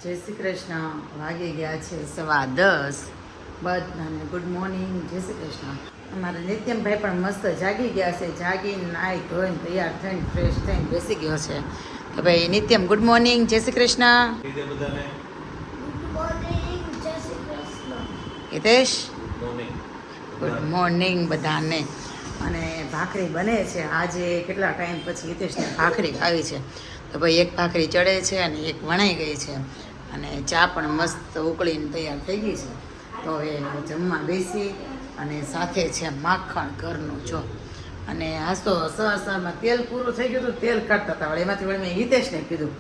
જય શ્રી કૃષ્ણ. વાગી ગયા છે 10:15. બધાને ગુડ મોર્નિંગ, જય શ્રી કૃષ્ણ. અમારા નિત્યમભાઈ પણ મસ્ત જાગી ગયા છે. જાગીને નાહી ધોઈને તૈયાર થઈને ફ્રેશ થઈને બેસી ગયો છે. તો ભાઈ નિત્યમ ગુડ મોર્નિંગ, જય શ્રી કૃષ્ણ. હિતેશ ગુડ મોર્નિંગ બધાને. અને ભાખરી બને છે આજે. કેટલા ટાઈમ પછી હિતેશને ભાખરી ખાવી છે. તો ભાઈ એક ભાખરી ચડે છે અને એક વણાઈ ગઈ છે અને ચા પણ મસ્ત ઉકળીને તૈયાર થઈ ગઈ છે. તો હવે જમવા બેસી અને સાથે છે માખણ ઘરનું જો. અને આજ તો સવારમાં તેલ પૂરું થઈ ગયું હતું, તેલ કાઢતા હતા. વળી એમાંથી વળી મેં હિતેશને કીધું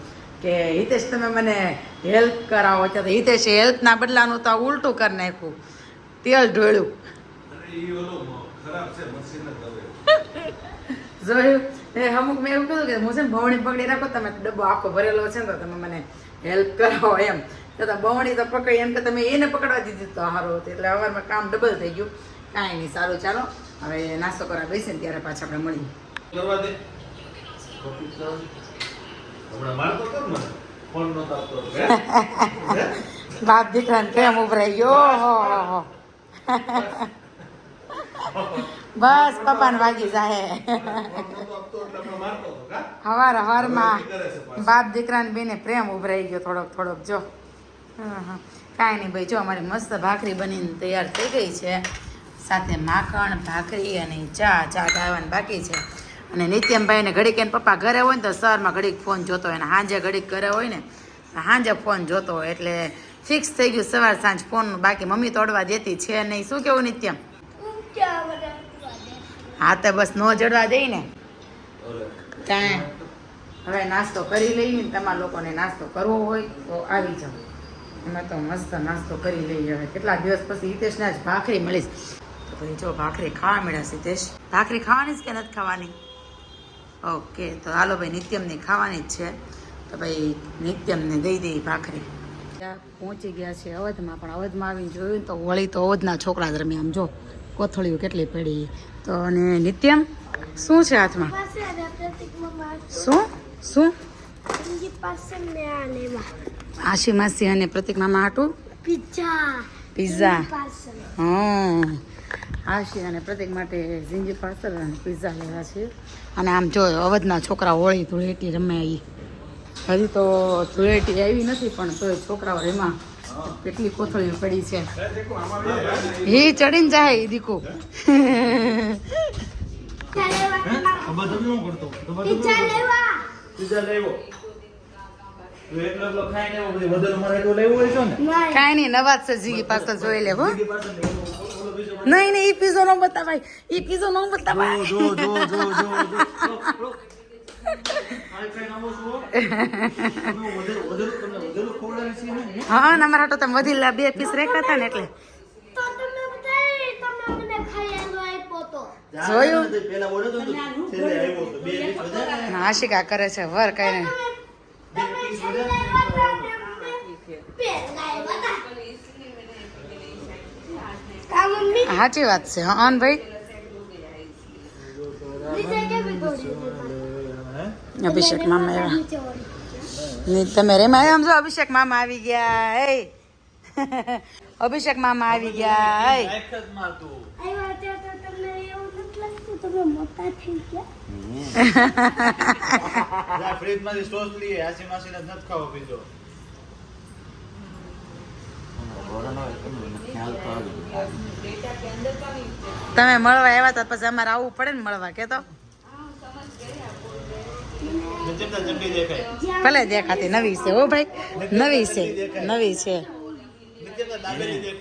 કે હિતેશ તમે મને હેલ્પ કરાવો. ત્યારે હિતેશે હેલ્પના બદલાનું તો ઉલટું કરી નાખ્યું, તેલ ઢોળ્યું. જોયું એ અમુક મેં એવું કીધું કે હું છે ને બવણી પકડી રાખો, તમે ડબ્બો આખો ભરેલો છે ને તો તમે મને હેલ્પ કરાવો એમ. તો બવણી તો પકડી એમ કે તમે એને પકડવા દીધી તો સારું હતું. એટલે અમારમાં કામ ડબલ થઈ ગયું. કાંઈ નહીં, સારું ચાલો હવે નાસ્તો કરવા બેસીને ત્યારે પાછા આપણે મળીએ. બાપ દીકરાને પ્રેમ ઉભરાઈ ગયો. બસ પપ્પાને વાગી જાય. હવારમાં બાપ દીકરાને બેને પ્રેમ ઉભરાઈ ગયો થોડોક જો. કાંઈ નહીં ભાઈ, જો અમારી મસ્ત ભાખરી બનીને તૈયાર થઈ ગઈ છે. સાથે માખણ, ભાખરી અને ચા ઢાળવાની બાકી છે. અને નિત્યમભાઈને ઘડીક એને પપ્પા ઘરે હોય ને તો સવારમાં ઘડીક ફોન જોતો હોય, ને સાંજે ઘડીક ઘરે હોય ને સાંજે ફોન જોતો હોય. એટલે ફિક્સ થઈ ગયું સવાર સાંજ ફોનનું. બાકી મમ્મી તોડવા દેતી છે નહીં. શું કેવું નિત્યમ? હા તો બસ નો જડવા દઈ ને. કાંઈ હવે નાસ્તો કરી લઈએ ને. તમારા લોકોને નાસ્તો કરવો હોય તો આવી જાઓ. અમે તો મસ્ત નાસ્તો કરી લઈએ. હવે કેટલા દિવસ પછી હિતેશને જ ભાખરી મળીશ. તો ભાઈ જો ભાખરી ખાવા મળ્યા. હિતેશ ભાખરી ખાવાની જ કે નથી ખાવાની? ઓકે, તો હાલો ભાઈ નિત્યમને ખાવાની જ છે. તો ભાઈ નિત્યમને દઈ દઈ ભાખરી. પહોંચી ગયા છે અવધમાં. પણ અવધમાં આવીને જોયું તો વળી તો અવધના છોકરા દરમિયાન આમ જો કોથળીઓ કેટલી પડી. તો અને નિત્યમ શું છે હાથમાં? શું આશી માસી અને પ્રતિક મામા હાટું પિઝા. હા, આશી અને પ્રતિક માટે ઝીંજી પાર્સલ અને પિઝા લેવા છે. અને આમ જો અવધના છોકરા હોળી ધૂળેટી રમે. હજી તો ધૂળેટી આવી નથી પણ તોય છોકરાઓ એમાં કેટલી કોથળીઓ પડી છે. એ ચડીને જાય દીકુ. કાંઈ નહીં, નવાજ છે ઝીંગી પાર્સલ જોઈ લે. હો નહીં એ પીઝો નો બતાવાય, એ પીઝો નો બતાવાય. હા, અમારા તો તમે વધેલા 2 પીસ રેખા હતા ને એટલે જોયું. આશિકા કરે છે વર કઈ નહીં. સાચી વાત છે. હા ભાઈ, અભિષેક મામા આવ્યા. તમે રેમાં આવ્યા? આમ જો અભિષેક મામા આવી ગયા. એ અભિષેક મામા આવી ગયા. તમે મળવા આવ્યા હતા પછી અમારે આવવું પડે ને મળવા. કે તો ભલે દેખાતી નવી છે. હો ભાઈ, નવી છે.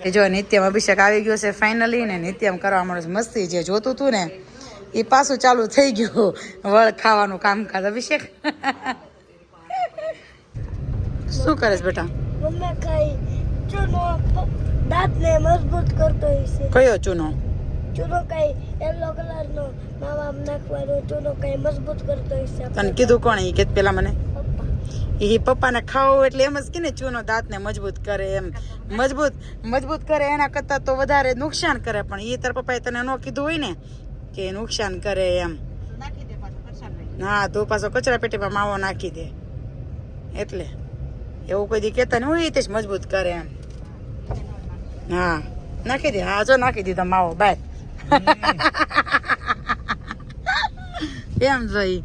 કે જો નિત્યમ અભિષેક આવી ગયો છે ફાઇનલી. ને નિત્યમ કરવા મળે મસ્તી. જે જોતું હતું ને એ પાછું ચાલુ થઈ ગયું, વળ ખાવાનું કામકાજ. અભિષેક શું કરે બેટા? દાંતને મજબૂત કરતો હશે. કયો ચૂનો? ચૂનો કઈ યલો કલરનો માવા નાખવાનો ચૂનો કઈ મજબૂત કરતો હશે. તને કીધું કોણ? એ કે પેલા મને એ પપ્પાને ખાવો એટલે એમ જ કે ને ચૂનો દાંતને મજબૂત કરે. એમ મજબૂત કરે એના કરતાં તો વધારે નુકસાન કરે. પણ એ તાર પપ્પાએ તને ન કીધું હોય ને કે નુકસાન કરે એમ. હા, તો પાછો કચરા પેટીમાં માવો નાખી દે. એટલે એવું કોઈ દી કહેતા ને હું રીતે મજબૂત કરે એમ. હા નાખી દે. હા જો નાખી દીધો માવો બાય. એમ જોઈ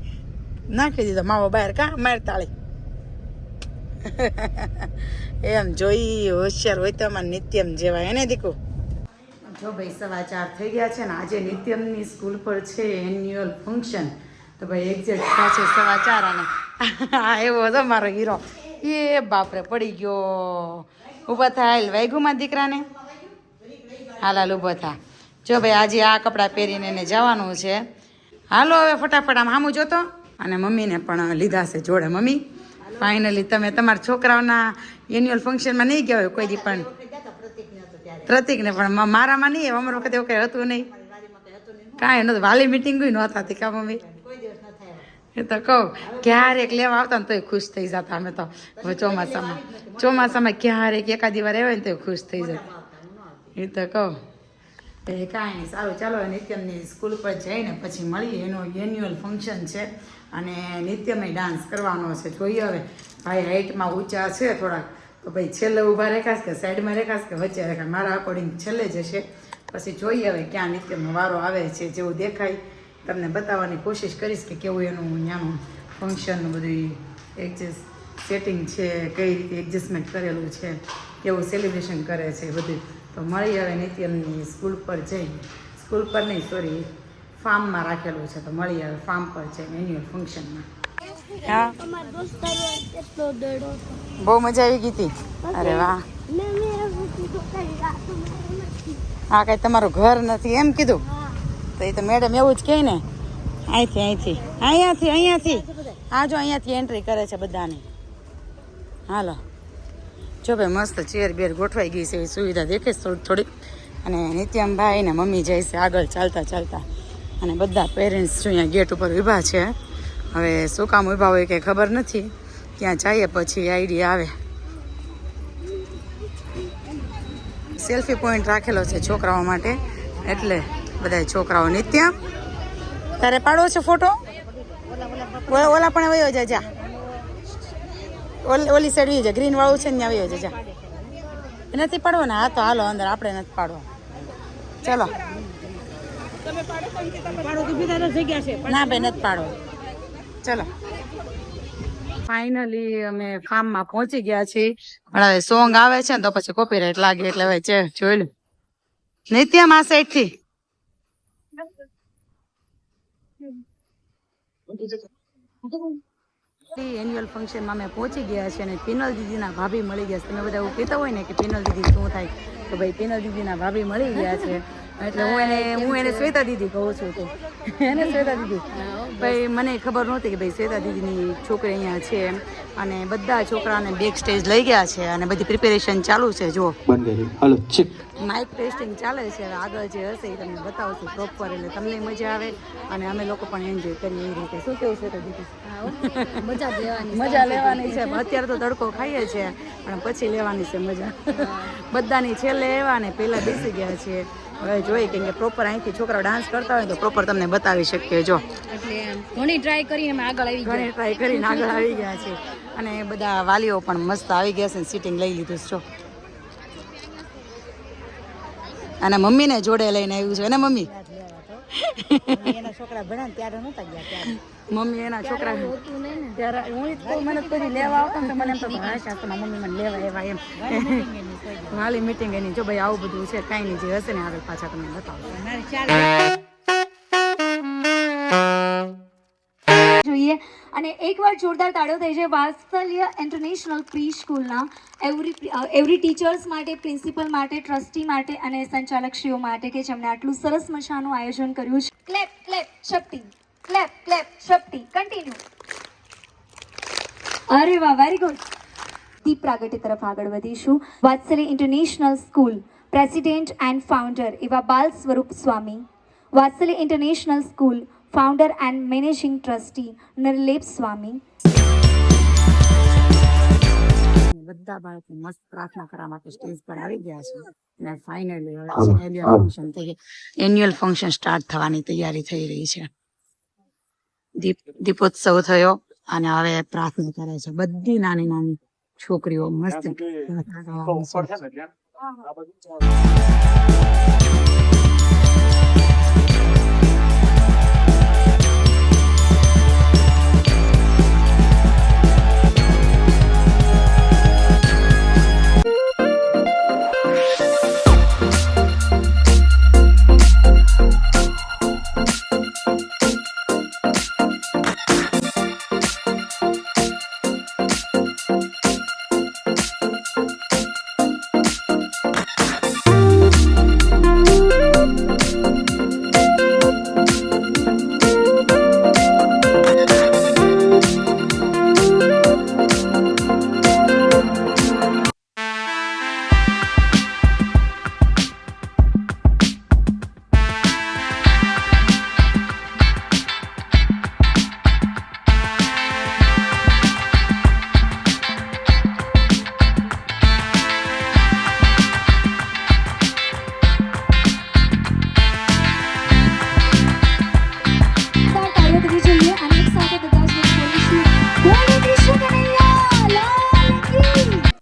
નાખી દીધો માવો બહાર. કા માર તાળી. એમ જોઈ હોશિયાર હોય તો અમારે નિત્યમ જેવા એને દીકું. જો ભાઈ 4:15 થઈ ગયા છે ને આજે નિત્યમની સ્કૂલ પર છે એન્યુઅલ ફંક્શન. તો ભાઈ એક્ઝેક્ટ પાછે 4:15 અને હા એવો હતો મારો હીરો. એ બાપરે પડી ગયો. ઊભા થા હાલ વાગ્યુંમાં દીકરાને. હાલ હાલ ઊભો થા. જો ભાઈ આજે આ કપડાં પહેરીને એને જવાનું છે. હાલો હવે ફટાફટ આમ સામું જોતો. અને મમ્મીને પણ લીધા છે જોડે. મમ્મી ફાઇનલી તમે તમારા છોકરાઓના એન્યુઅલ ફંક્શનમાં નહીં ગયા હોય કોઈ દી પણ. પ્રતિકને પણ મારામાં નહીં. અમારા વખતે એવું કંઈ હતું નહીં. કાંઈ નહોતું. વાલી મિટિંગ નહોતા હતી કા મમ્મી. એ તો કહું ક્યારેક લેવા આવતા ને તોય ખુશ થઈ જતા અમે તો. ચોમાસામાં ક્યારેક એકાદી વાર આવે ને તો ખુશ થઈ જતા. એ તો કહું એ કાંઈ નહીં. સારું ચાલો નિત્યમની સ્કૂલ પર જઈને પછી મળીએ. એનું એન્યુઅલ ફંક્શન છે અને નિત્યમય ડાન્સ કરવાનો છે. જોઈએ હવે ભાઈ હાઇટમાં ઊંચા છે થોડાક તો ભાઈ છેલ્લે ઊભા રેખાશ કે સાઈડમાં રેખાશ કે વચ્ચે રેખા. મારા અકોર્ડિંગ છેલ્લે જશે. પછી જોઈએ હવે ક્યાં નિત્યમનો વારો આવે છે. જેવું દેખાય તમને બતાવવાની કોશિશ કરીશ કે કેવું એનું ત્યાંનું ફંક્શનનું બધું સેટિંગ છે, કઈ રીતે એડજસ્ટમેન્ટ કરેલું છે, કેવું સેલિબ્રેશન કરે છે બધું. તો મળી હવે નિત્યમની સ્કૂલ પર જઈ. સ્કૂલ પર નહીં સોરી ફાર્મમાં રાખેલું છે. તો મળી આવે ફાર્મ પર જઈને એન્યુઅલ ફંક્શનમાં. હા અમારા દોસ્તારો કેટલો દડો હતો. બહુ મજા આવી ગઈ હતી. અરે વાહ. હા કઈ તમારું ઘર નથી એમ કીધું. તો એ તો મેડમ એવું જ કહે ને. અહીંયાથી હા જો અહીંયાથી એન્ટ્રી કરે છે બધાને. હાલો જો ભાઈ મસ્ત ચેર બેર ગોઠવાઈ ગઈ છે એવી સુવિધા દેખે છે થોડી. અને નિત્યમભાઈ ને મમ્મી જાય છે આગળ ચાલતા. અને બધા પેરેન્ટ્સ જો અહીંયા ગેટ ઉપર ઊભા છે. હવે શું કામ ઊભા હોય કંઈ ખબર નથી. ત્યાં જઈએ પછી આઈડિયા આવે. સેલ્ફી પોઈન્ટ રાખેલો છે છોકરાઓ માટે એટલે બધા છોકરાઓ. નિત્યમ તારે પાડવો છે ફોટો? ઓલા પણ વયો જા. ઓલી સાઈડ વયો જા. ગ્રીન વાળું છે ને ત્યાં વયો જા. નથી પાડવો ને? હા તો હાલો અંદર. આપણે નથી પાડવો. ચલો ના ભાઈ નથી પાડવો. ચલો ફાઇનલી અમે ફાર્મમાં પહોંચી ગયા છીએ. પણ હવે સોંગ આવે છે ને તો પછી કોપીરાઇટ લાગે એટલે હવે જોઈ લો. નિત્યમ આ સાઈડ થી એન્યુઅલ ફંક્શનમાં અમે પહોંચી ગયા છે અને પિનલ દીદીના ભાભી મળી ગયા છે. તમે બધા એવું કહેતા હોય ને કે પિનલ દીદી શું થાય તો ભાઈ પિનલ દીદીના ભાભી મળી ગયા છે. એટલે હું એને શ્વેતા દીદી કહું છું. તો એને શ્વેતા દીદી ભાઈ મને ખબર નહોતી કે ભાઈ શ્વેતા દીદીની છોકરી અહીંયા છે એમ. અને બધા છોકરાને બેક સ્ટેજ લઈ ગયા છે અને બધી પ્રિપેરેશન ચાલુ છે. જો માઇક ટેસ્ટિંગ ચાલે છે. હવે આગળ જે હશે એ તમને બતાવશું પ્રોપર એટલે તમને મજા આવે અને અમે લોકો પણ એન્જોય કરીએ એ રીતે. શું કેવું છે દીદી? મજા લેવાની છે. અત્યારે તો તડકો ખાઈએ છીએ પણ પછી લેવાની છે મજા. બધાની છેલ્લે એવા ને પહેલા બેસી ગયા છે. હવે જોઈએ કે પ્રોપર અહીંથી છોકરાઓ ડાન્સ કરતા હોય તો પ્રોપર તમને બતાવી શકીએ. જો ઘણી ટ્રાય કરીને આગળ આવી ગયા છે. અને બધા વાલીઓ પણ મસ્ત આવી ગયા છે. સીટિંગ લઈ લીધું છે જો. અને મમ્મીને જોડે લઈને આવ્યું છે ને મમ્મી. એના છોકરા ભણ્યા ત્યારે નહોતા ગયા. મમ્મી એના છોકરા ત્યારે હું મને કોઈ લેવા આવતા ને તો મને એમ તો શાસ્ત્રમાં મમ્મી મને લેવા એવા એમ. વાલી મીટિંગ એની. જો ભાઈ આવું બધું છે. કાંઈ નહીં જે હશે ને આગળ પાછા તમને બતાવો જોઈએ. અને એકવાર જોરદાર તાળીઓ થઈ છે વાત્સલ્ય ઇન્ટરનેશનલ પ્રી સ્કૂલના એવરી ટીચર્સ માટે, પ્રિન્સિપલ માટે, ટ્રસ્ટી માટે અને સંચાલકશ્રીઓ માટે કે જેમણે આટલું સરસ મજાનું આયોજન કર્યું છે. ક્લેપ ક્લેપ શક્તિ, ક્લેપ ક્લેપ શક્તિ. કન્ટિન્યુ. અરે વાહ, વેરી ગુડ. દીપ પ્રાગટ્ય તરફ આગળ વધીશું. Vatsalya international school president and founder એવા Bal Swarup Swami. Vatsalya international school founder and managing trustee Nirlep Swami. બધા બાળકો મસ્ત પ્રાર્થના કરવા માટે સ્ટેજ પર આવી ગયા છે. અને ફાઇનલી એન્યુઅલ ફંક્શન સ્ટાર્ટ થવાની તૈયારી થઈ રહી છે. દીપોત્સવ થયો અને હવે પ્રાર્થના કરે છે. બધી નાની નાની છોકરીઓ મસ્ત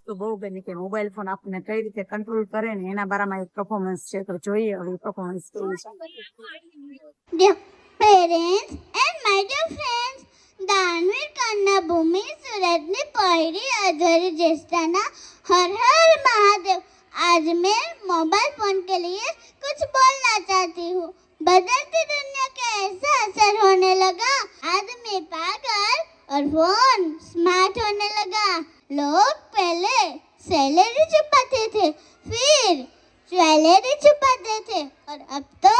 તો બહુ ગમે કે મોબાઈલ ફોન આપણને કઈ રીતે કંટ્રોલ કરે ને એના બારામાં એક પરફોર્મન્સ છે તો જોઈએ હવે પરફોર્મન્સ કેવું છે. Dear parents and my dear friends, दानवीर कन्या भूमि सूरत ने पहली अधूरी ज्येष्ठा हर हर महादेव. आज मैं मोबाइल फोन के लिए कुछ बोलना चाहती हूँ. बदलती दुनिया का ऐसा असर होने लगा, आदमी पागल और फोन स्मार्ट होने लगा. लोग पहले सैलरी छुपाते थे, फिर ज्वेलरी छुपाते थे और अब तो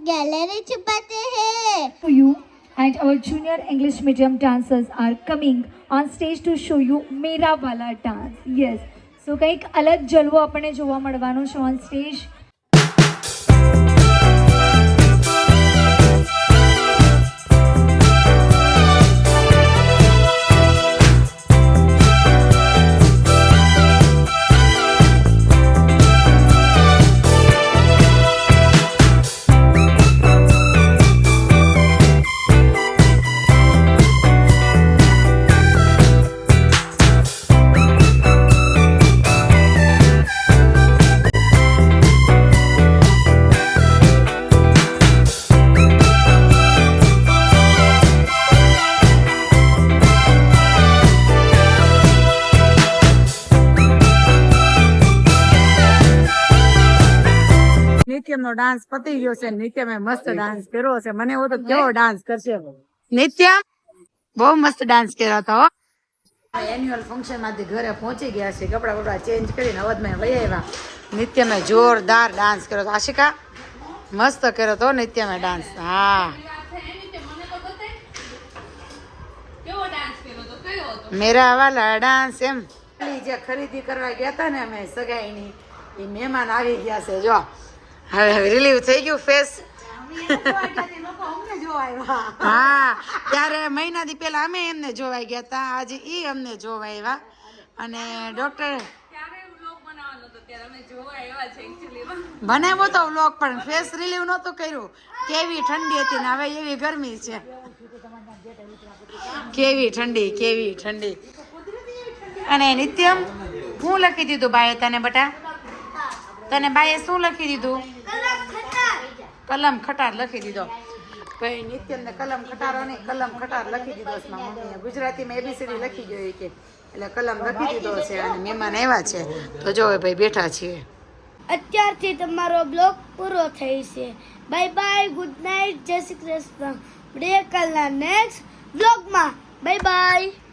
गैलरी छुपाते हैं. For you and our junior English medium dancers are coming on stage to show you Mera Wala dance. Yes. So કંઈક અલગ જલવો આપણને જોવા મળવાનો છે ઓન સ્ટેજ. નિત્યમનો ડાન્સ પતી ગયો છે. નિત્યમે મસ્ત ડાન્સ કર્યો છે. મને એવો તો કેવો ડાન્સ કરશે નિત્યમ. બહુ મસ્ત ડાન્સ કર્યો હતો. એન્યુઅલ ફંક્શન માંથી ઘરે પહોંચી ગયા છે. કપડા બપડા ચેન્જ કરીને અવધમાં વહી આવ્યા. નિત્યમે જોરદાર ડાન્સ કર્યો હતો. આશિકા મસ્ત કર્યો હતો નિત્યમે ડાન્સ. હા મેરા વાલા ડાન્સ એમ. જે ખરીદી કરવા ગયા હતા ને અમે સગાઈની એ મહેમાન આવી ગયા છે. જો હવે રિલીવ થઈ ગયું ફેસ. હા ત્યારે મહિનાથી પેલા અમે એમને જોવાઈ ગયા હતા. આજે ઈ અમને જોવા આવ્યા અને ડોક્ટર બનાવ્યો તો વ્લોગ પણ ફેસ રિલીવ નહોતું કર્યું. કેવી ઠંડી હતી ને હવે એવી ગરમી છે. કેવી ઠંડી. અને નિત્યમ શું લખી દીધું બાએ તને બટા? તને બાએ શું લખી દીધું? કલમ ખટાર લખી દીધો. ભાઈ નિત્યમને કલમ ખટારો નહીં કલમ ખટાર લખી દીધો છે મમ્મીએ. ગુજરાતીમાં એબીસીડી લખી ગયો કે એટલે કલમ લખી દીધો છે. અને મહેમાન આવ્યા છે તો જો ભાઈ બેઠા છીએ. અત્યારથી તમારો બ્લોગ પૂરો થઈ છે. બાય બાય, ગુડ નાઇટ, જય શ્રી કૃષ્ણ. મળીએ કાલના નેક્સ્ટ બ્લોગમાં. Bye bye.